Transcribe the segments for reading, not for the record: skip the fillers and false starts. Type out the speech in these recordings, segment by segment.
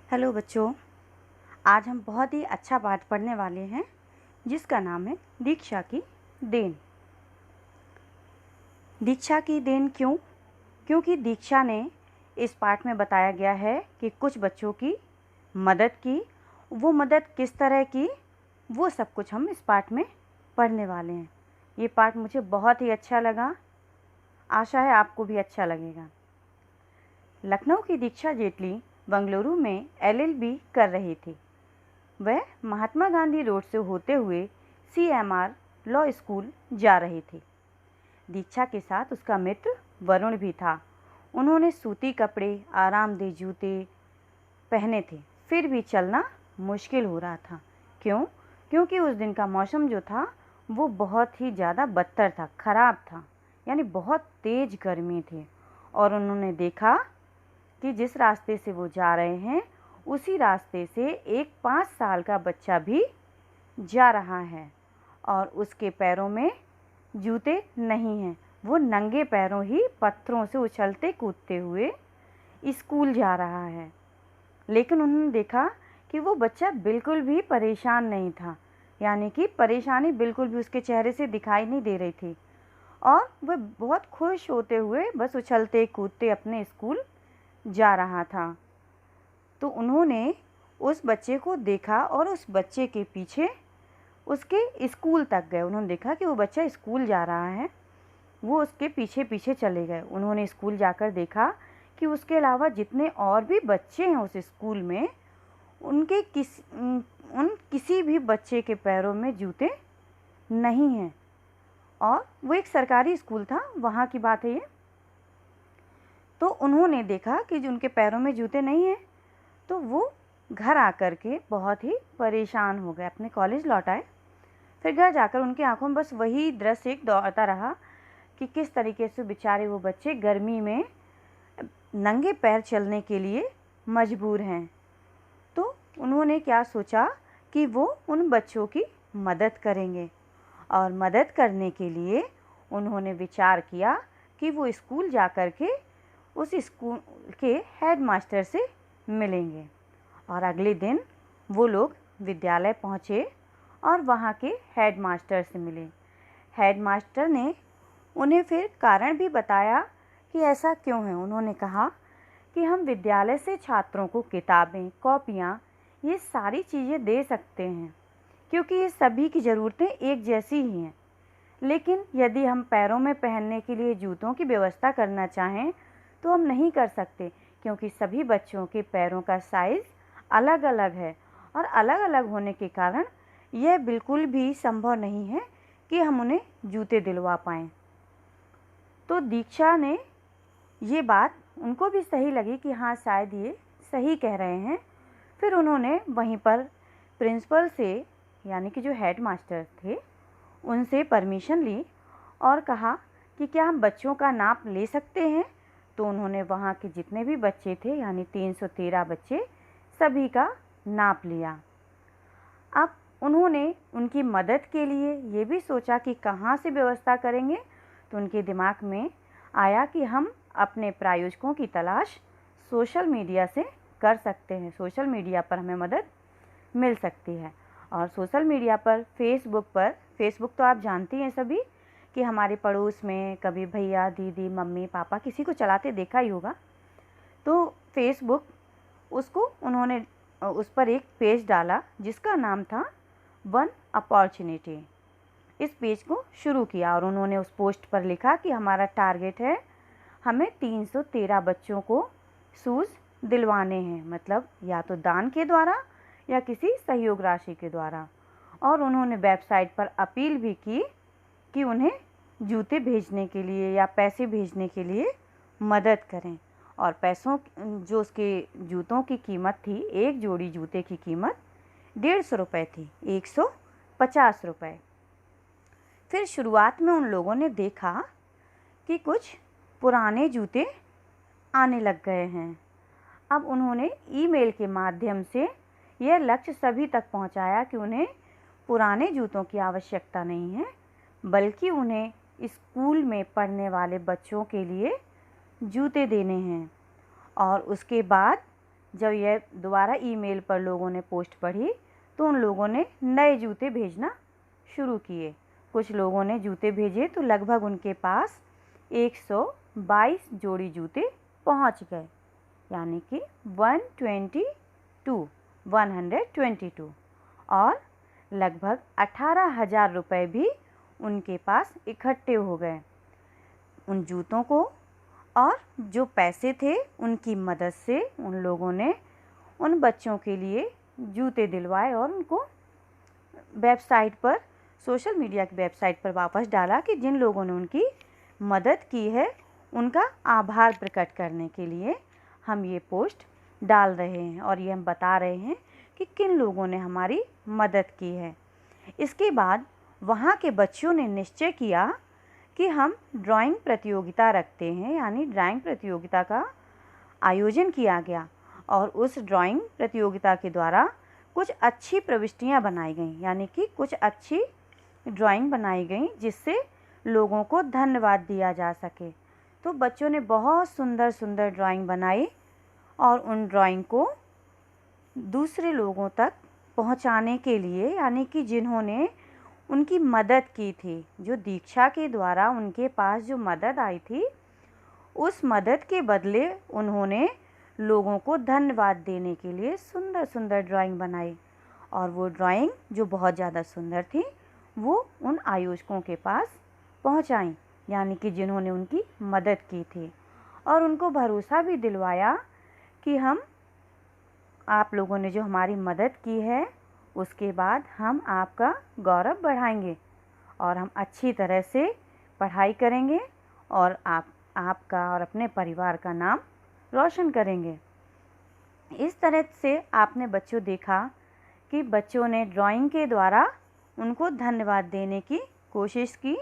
Hello बच्चों, आज हम बहुत ही अच्छा पाठ पढ़ने वाले हैं जिसका नाम है दीक्षा की देन। दीक्षा की देन क्यों? क्योंकि दीक्षा ने इस पाठ में बताया गया है कि कुछ बच्चों की मदद की। वो मदद किस तरह की, वो सब कुछ हम इस पाठ में पढ़ने वाले हैं। ये पाठ मुझे बहुत ही अच्छा लगा, आशा है आपको भी अच्छा लगेगा। लखनऊ की दीक्षा जेटली बंगलुरु में LLB कर रही थी। वह महात्मा गांधी रोड से होते हुए CMR लॉ स्कूल जा रही थी। दीक्षा के साथ उसका मित्र वरुण भी था। उन्होंने सूती कपड़े, आरामदेह जूते पहने थे, फिर भी चलना मुश्किल हो रहा था। क्यों? क्योंकि उस दिन का मौसम जो था वो बहुत ही ज़्यादा बदतर था, ख़राब था, यानी बहुत तेज़ गर्मी थी। और उन्होंने देखा कि जिस रास्ते से वो जा रहे हैं उसी रास्ते से एक 5 साल का बच्चा भी जा रहा है और उसके पैरों में जूते नहीं हैं। वो नंगे पैरों ही पत्थरों से उछलते कूदते हुए स्कूल जा रहा है। लेकिन उन्होंने देखा कि वो बच्चा बिल्कुल भी परेशान नहीं था, यानी कि परेशानी बिल्कुल भी उसके चेहरे से दिखाई नहीं दे रही थी और वह बहुत खुश होते हुए बस उछलते कूदते अपने स्कूल जा रहा था। तो उन्होंने उस बच्चे को देखा और उस बच्चे के पीछे उसके स्कूल तक गए। उन्होंने देखा कि वो बच्चा स्कूल जा रहा है, वो उसके पीछे पीछे चले गए। उन्होंने स्कूल जाकर देखा कि उसके अलावा जितने और भी बच्चे हैं उस स्कूल में, उन किसी भी बच्चे के पैरों में जूते नहीं हैं। और वो एक सरकारी स्कूल था, वहाँ की बात है ये। तो उन्होंने देखा कि जो उनके पैरों में जूते नहीं हैं, तो वो घर आकर के बहुत ही परेशान हो गए, अपने कॉलेज लौट आए। फिर घर जाकर उनकी आंखों में बस वही दृश्य एक दौड़ता रहा कि किस तरीके से बेचारे वो बच्चे गर्मी में नंगे पैर चलने के लिए मजबूर हैं। तो उन्होंने क्या सोचा कि वो उन बच्चों की मदद करेंगे और मदद करने के लिए उन्होंने विचार किया कि वो स्कूल जाकर के उस स्कूल के हेडमास्टर से मिलेंगे। और अगले दिन वो लोग विद्यालय पहुँचे और वहाँ के हेडमास्टर से मिले। हेडमास्टर ने उन्हें फिर कारण भी बताया कि ऐसा क्यों है। उन्होंने कहा कि हम विद्यालय से छात्रों को किताबें, कॉपियाँ, ये सारी चीज़ें दे सकते हैं क्योंकि ये सभी की ज़रूरतें एक जैसी ही हैं। लेकिन यदि हम पैरों में पहनने के लिए जूतों की व्यवस्था करना चाहें तो हम नहीं कर सकते, क्योंकि सभी बच्चों के पैरों का साइज़ अलग अलग है और अलग अलग होने के कारण यह बिल्कुल भी संभव नहीं है कि हम उन्हें जूते दिलवा पाएँ। तो दीक्षा ने ये बात उनको भी सही लगी कि हाँ, शायद ये सही कह रहे हैं। फिर उन्होंने वहीं पर प्रिंसिपल से, यानी कि जो हेडमास्टर थे, उनसे परमिशन ली और कहा कि क्या हम बच्चों का नाप ले सकते हैं। तो उन्होंने वहाँ के जितने भी बच्चे थे, यानी 313 बच्चे, सभी का नाप लिया। अब उन्होंने उनकी मदद के लिए ये भी सोचा कि कहाँ से व्यवस्था करेंगे। तो उनके दिमाग में आया कि हम अपने प्रायोजकों की तलाश सोशल मीडिया से कर सकते हैं। सोशल मीडिया पर हमें मदद मिल सकती है। और सोशल मीडिया पर फेसबुक तो आप जानती हैं सभी कि हमारे पड़ोस में कभी भैया, दीदी, मम्मी, पापा किसी को चलाते देखा ही होगा। तो फेसबुक, उसको उन्होंने उस पर एक पेज डाला जिसका नाम था वन अपॉर्चुनिटी। इस पेज को शुरू किया और उन्होंने उस पोस्ट पर लिखा कि हमारा टारगेट है, हमें 313 बच्चों को शूज़ दिलवाने हैं, मतलब या तो दान के द्वारा या किसी सहयोग राशि के द्वारा। और उन्होंने वेबसाइट पर अपील भी की कि उन्हें जूते भेजने के लिए या पैसे भेजने के लिए मदद करें। और पैसों, जो उसके जूतों की कीमत थी, एक जोड़ी जूते की कीमत 150 रुपये थी, 150 रुपये। फिर शुरुआत में उन लोगों ने देखा कि कुछ पुराने जूते आने लग गए हैं। अब उन्होंने ईमेल के माध्यम से यह लक्ष्य सभी तक पहुंचाया कि उन्हें पुराने जूतों की आवश्यकता नहीं है, बल्कि उन्हें स्कूल में पढ़ने वाले बच्चों के लिए जूते देने हैं। और उसके बाद जब यह दोबारा ईमेल पर लोगों ने पोस्ट पढ़ी तो उन लोगों ने नए जूते भेजना शुरू किए। कुछ लोगों ने जूते भेजे तो लगभग उनके पास 122 जोड़ी जूते पहुंच गए, यानी कि 122 और लगभग 18,000 रुपये भी उनके पास इकट्ठे हो गए। उन जूतों को और जो पैसे थे उनकी मदद से उन लोगों ने उन बच्चों के लिए जूते दिलवाए और उनको वेबसाइट पर, सोशल मीडिया की वेबसाइट पर वापस डाला कि जिन लोगों ने उनकी मदद की है उनका आभार प्रकट करने के लिए हम ये पोस्ट डाल रहे हैं और ये हम बता रहे हैं कि किन लोगों ने हमारी मदद की है। इसके बाद वहाँ के बच्चों ने निश्चय किया कि हम ड्राइंग प्रतियोगिता रखते हैं, यानी ड्राइंग प्रतियोगिता का आयोजन किया गया और उस ड्राइंग प्रतियोगिता के द्वारा कुछ अच्छी प्रविष्टियाँ बनाई गईं, यानी कि कुछ अच्छी ड्राइंग बनाई गई जिससे लोगों को धन्यवाद दिया जा सके। तो बच्चों ने बहुत सुंदर सुंदर ड्राइंग बनाई और उन ड्राइंग को दूसरे लोगों तक पहुंचाने के लिए, यानी कि जिन्होंने उनकी मदद की थी, जो दीक्षा के द्वारा उनके पास जो मदद आई थी, उस मदद के बदले उन्होंने लोगों को धन्यवाद देने के लिए सुंदर सुंदर ड्राइंग बनाई और वो ड्राइंग जो बहुत ज़्यादा सुंदर थी वो उन आयोजकों के पास पहुंचाई, यानी कि जिन्होंने उनकी मदद की थी, और उनको भरोसा भी दिलवाया कि हम, आप लोगों ने जो हमारी मदद की है उसके बाद हम आपका गौरव बढ़ाएंगे और हम अच्छी तरह से पढ़ाई करेंगे और आपका और अपने परिवार का नाम रोशन करेंगे। इस तरह से आपने बच्चों देखा कि बच्चों ने ड्राइंग के द्वारा उनको धन्यवाद देने की कोशिश की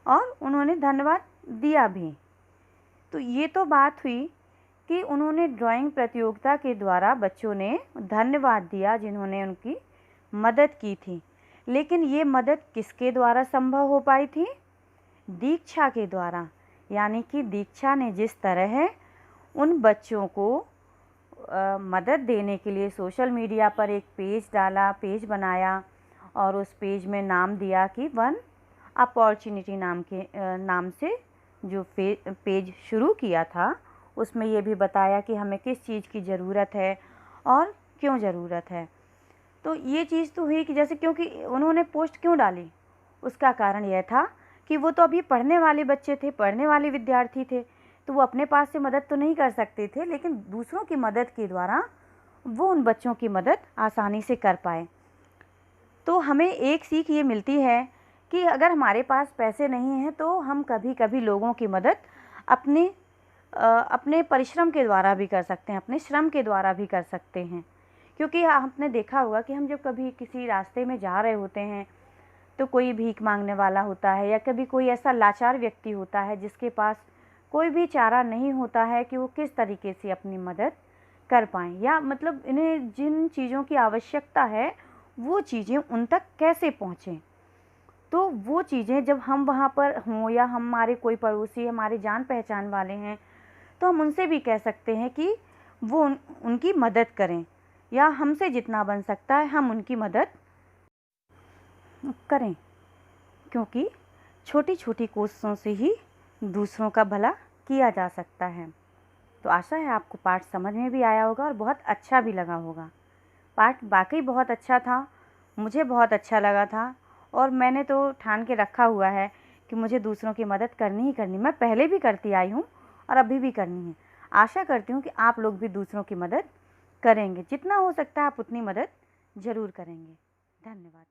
और उन्होंने धन्यवाद दिया भी। तो ये तो बात हुई कि उन्होंने ड्राइंग प्रतियोगिता के द्वारा बच्चों ने धन्यवाद दिया जिन्होंने उनकी मदद की थी, लेकिन ये मदद किसके द्वारा संभव हो पाई थी? दीक्षा के द्वारा। यानी कि दीक्षा ने जिस तरह उन बच्चों को मदद देने के लिए सोशल मीडिया पर एक पेज बनाया और उस पेज में नाम दिया कि वन अपॉर्चुनिटी नाम से जो पेज शुरू किया था, उसमें ये भी बताया कि हमें किस चीज़ की ज़रूरत है और क्यों ज़रूरत है। तो ये चीज़ तो हुई कि जैसे, क्योंकि उन्होंने पोस्ट क्यों डाली, उसका कारण यह था कि वो तो अभी पढ़ने वाले बच्चे थे, पढ़ने वाले विद्यार्थी थे, तो वो अपने पास से मदद तो नहीं कर सकते थे, लेकिन दूसरों की मदद के द्वारा वो उन बच्चों की मदद आसानी से कर पाए। तो हमें एक सीख ये मिलती है कि अगर हमारे पास पैसे नहीं हैं तो हम कभी कभी लोगों की मदद अपने परिश्रम के द्वारा भी कर सकते हैं, अपने श्रम के द्वारा भी कर सकते हैं। क्योंकि आपने देखा होगा कि हम जब कभी किसी रास्ते में जा रहे होते हैं तो कोई भीख मांगने वाला होता है या कभी कोई ऐसा लाचार व्यक्ति होता है जिसके पास कोई भी चारा नहीं होता है कि वो किस तरीके से अपनी मदद कर पाएँ, या मतलब इन्हें जिन चीज़ों की आवश्यकता है वो चीज़ें उन तक कैसे पहुँचें। तो वो चीज़ें जब हम वहाँ पर हों या हमारे कोई पड़ोसी हमारे जान पहचान वाले हैं तो हम उनसे भी कह सकते हैं कि वो उनकी मदद करें, या हमसे जितना बन सकता है हम उनकी मदद करें, क्योंकि छोटी छोटी कोशिशों से ही दूसरों का भला किया जा सकता है। तो आशा है आपको पाठ समझ में भी आया होगा और बहुत अच्छा भी लगा होगा। पाठ वाकई बहुत अच्छा था, मुझे बहुत अच्छा लगा था और मैंने तो ठान के रखा हुआ है कि मुझे दूसरों की मदद करनी ही करनी। मैं पहले भी करती आई हूँ और अभी भी करनी है। आशा करती हूँ कि आप लोग भी दूसरों की मदद करेंगे, जितना हो सकता है आप उतनी मदद ज़रूर करेंगे। धन्यवाद।